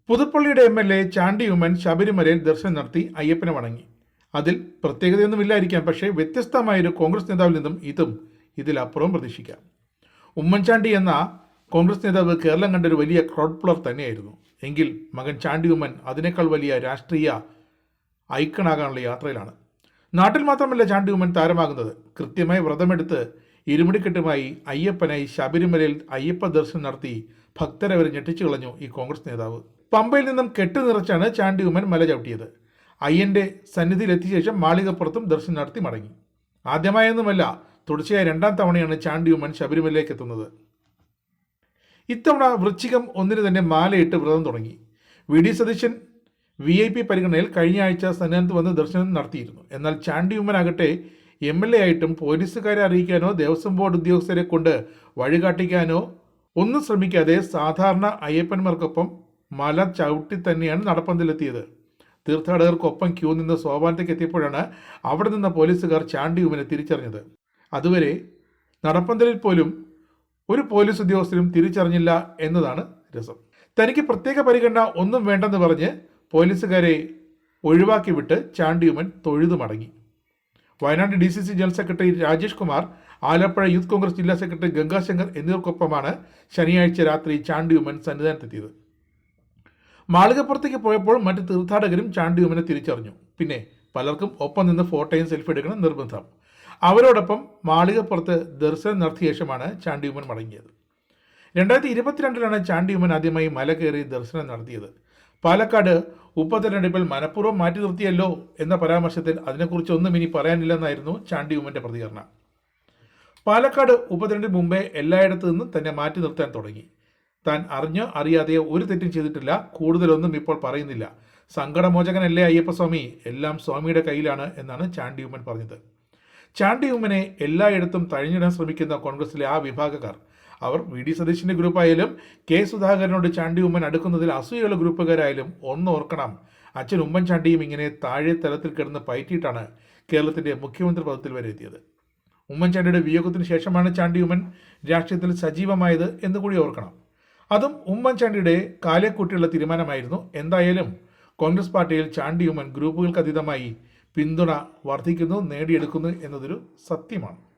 പുതുപ്പള്ളിയുടെ MLA Chandy Oommen ശബരിമലയിൽ ദർശനം നടത്തി അയ്യപ്പനെ വണങ്ങി. അതിൽ പ്രത്യേകതയൊന്നുമില്ലായിരിക്കാം, പക്ഷേ വ്യത്യസ്തമായൊരു കോൺഗ്രസ് നേതാവിൽ നിന്നും ഇതിലപ്പുറം പ്രതീക്ഷിക്കാം. ഉമ്മൻചാണ്ടി എന്ന കോൺഗ്രസ് നേതാവ് കേരളം കണ്ടൊരു വലിയ ക്രൗഡ് പുളർ തന്നെയായിരുന്നു. എങ്കിൽ മകൻ ചാണ്ടി ഉമ്മൻ അതിനേക്കാൾ വലിയ രാഷ്ട്രീയ ഐക്കണാകാനുള്ള യാത്രയിലാണ്. നാട്ടിൽ മാത്രമല്ല ചാണ്ടി ഉമ്മൻ താരമാകുന്നത്. കൃത്യമായി വ്രതമെടുത്ത് ഇരുമുടിക്കെട്ടുമായി അയ്യപ്പനായി ശബരിമലയിൽ അയ്യപ്പ ദർശനം നടത്തി ഭക്തരെ വരെ ഞെട്ടിച്ചു കളഞ്ഞു ഈ കോൺഗ്രസ് നേതാവ്. പമ്പയിൽ നിന്നും കെട്ട് നിറച്ചാണ് ചാണ്ടി ഉമ്മൻ മല ചവിട്ടിയത്. അയ്യന്റെ സന്നിധിയിലെത്തിയ ശേഷം മാളികപ്പുറത്തും ദർശനം നടത്തി മടങ്ങി. ആദ്യമായൊന്നുമല്ല, തുടർച്ചയായ 2ാം തവണയാണ് ചാണ്ടി ഉമ്മൻ ശബരിമലയിലേക്ക് എത്തുന്നത്. ഇത്തവണ വൃശ്ചികം 1 തന്നെ മാലയിട്ട് വ്രതം തുടങ്ങി. VD സതീശൻ VIP പരിഗണനയിൽ കഴിഞ്ഞ ആഴ്ച സന്നിധാനത്ത് വന്ന് ദർശനം നടത്തിയിരുന്നു. എന്നാൽ ചാണ്ടി ഉമ്മനാകട്ടെ MLA ആയിട്ടും പോലീസുകാരെ അറിയിക്കാനോ ദേവസ്വം ബോർഡ് ഉദ്യോഗസ്ഥരെ കൊണ്ട് വഴികാട്ടിക്കാനോ ഒന്നും ശ്രമിക്കാതെ സാധാരണ അയ്യപ്പന്മാർക്കൊപ്പം മല ചവിട്ടി തന്നെയാണ് നടപ്പന്തലെത്തിയത്. തീർത്ഥാടകർക്കൊപ്പം ക്യൂ നിന്ന് സോപാനത്തേക്ക് എത്തിയപ്പോഴാണ് അവിടെ നിന്ന പോലീസുകാർ ചാണ്ടി ഉമ്മനെ തിരിച്ചറിഞ്ഞത്. അതുവരെ നടപ്പന്തലിൽ പോലും ഒരു പോലീസ് ഉദ്യോഗസ്ഥരും തിരിച്ചറിഞ്ഞില്ല എന്നതാണ് രസം. തനിക്ക് പ്രത്യേക പരിഗണന ഒന്നും വേണ്ടെന്ന് പറഞ്ഞ് പോലീസുകാരെ ഒഴിവാക്കി വിട്ട് ചാണ്ടി ഉമ്മൻ തൊഴുതു മടങ്ങി. Wayanad DCC general secretary Rajesh Kumar, Alappuzha youth Congress ജില്ലാ സെക്രട്ടറി ഗംഗാശങ്കർ എന്നിവർക്കൊപ്പമാണ് ശനിയാഴ്ച രാത്രി ചാണ്ടി ഉമ്മൻ സന്നിധാനത്തെത്തിയത്. മാളികപ്പുറത്തേക്ക് പോയപ്പോൾ മറ്റ് തീർത്ഥാടകരും ചാണ്ടി ഉമ്മനെ തിരിച്ചറിഞ്ഞു. പിന്നെ പലർക്കും ഒപ്പം നിന്ന് ഫോട്ടോയും സെൽഫി എടുക്കണം നിർബന്ധം. അവരോടൊപ്പം മാളികപ്പുറത്ത് ദർശനം നടത്തിയ ശേഷമാണ് ചാണ്ടി ഉമ്മൻ മടങ്ങിയത്. 2022 ചാണ്ടി ഉമ്മൻ ആദ്യമായി മല കയറി ദർശനം നടത്തിയത്. പാലക്കാട് ഉപതെരഞ്ഞെടുപ്പിൽ മനഃപൂർവ്വം മാറ്റി നിർത്തിയല്ലോ എന്ന പരാമർശത്തിൽ അതിനെക്കുറിച്ചൊന്നും ഇനി പറയാനില്ലെന്നായിരുന്നു ചാണ്ടി ഉമ്മൻ്റെ പ്രതികരണം. പാലക്കാട് ഉപതെരഞ്ഞെടുപ്പ് മുമ്പേ എല്ലായിടത്തു നിന്നും തന്നെ മാറ്റി നിർത്താൻ തുടങ്ങി. താൻ അറിഞ്ഞോ അറിയാതെയോ ഒരു തെറ്റും ചെയ്തിട്ടില്ല, കൂടുതലൊന്നും ഇപ്പോൾ പറയുന്നില്ല. സങ്കടമോചകനല്ലേ അയ്യപ്പസ്വാമി, എല്ലാം സ്വാമിയുടെ കയ്യിലാണ് എന്നാണ് ചാണ്ടി ഉമ്മൻ പറഞ്ഞത്. ചാണ്ടി ഉമ്മനെ എല്ലായിടത്തും തഴഞ്ഞിടാൻ ശ്രമിക്കുന്ന കോൺഗ്രസിലെ ആ വിഭാഗക്കാർ, അവർ VD സതീശിൻ്റെ ഗ്രൂപ്പായാലും K സുധാകരനോട് ചാണ്ടി ഉമ്മൻ അടുക്കുന്നതിൽ അസൂയുള്ള ഗ്രൂപ്പുകാരായാലും ഓർക്കണം, അച്ഛൻ ഉമ്മൻചാണ്ടിയും ഇങ്ങനെ താഴെ തലത്തിൽ കിടന്ന് പയറ്റിയിട്ടാണ് കേരളത്തിൻ്റെ മുഖ്യമന്ത്രി പദത്തിൽ വരെ എത്തിയത്. ഉമ്മൻചാണ്ടിയുടെ വിയോഗത്തിന് ശേഷമാണ് ചാണ്ടി ഉമ്മൻ രാഷ്ട്രീയത്തിൽ സജീവമായത് എന്ന് കൂടി ഓർക്കണം. അതും ഉമ്മൻചാണ്ടിയുടെ കാലേക്കൂട്ടിയുള്ള തീരുമാനമായിരുന്നു. എന്തായാലും കോൺഗ്രസ് പാർട്ടിയിൽ ചാണ്ടി ഉമ്മൻ ഗ്രൂപ്പുകൾക്ക് അതീതമായി പിന്തുണ വർദ്ധിക്കുന്നു, നേടിയെടുക്കുന്നു എന്നതൊരു സത്യമാണ്.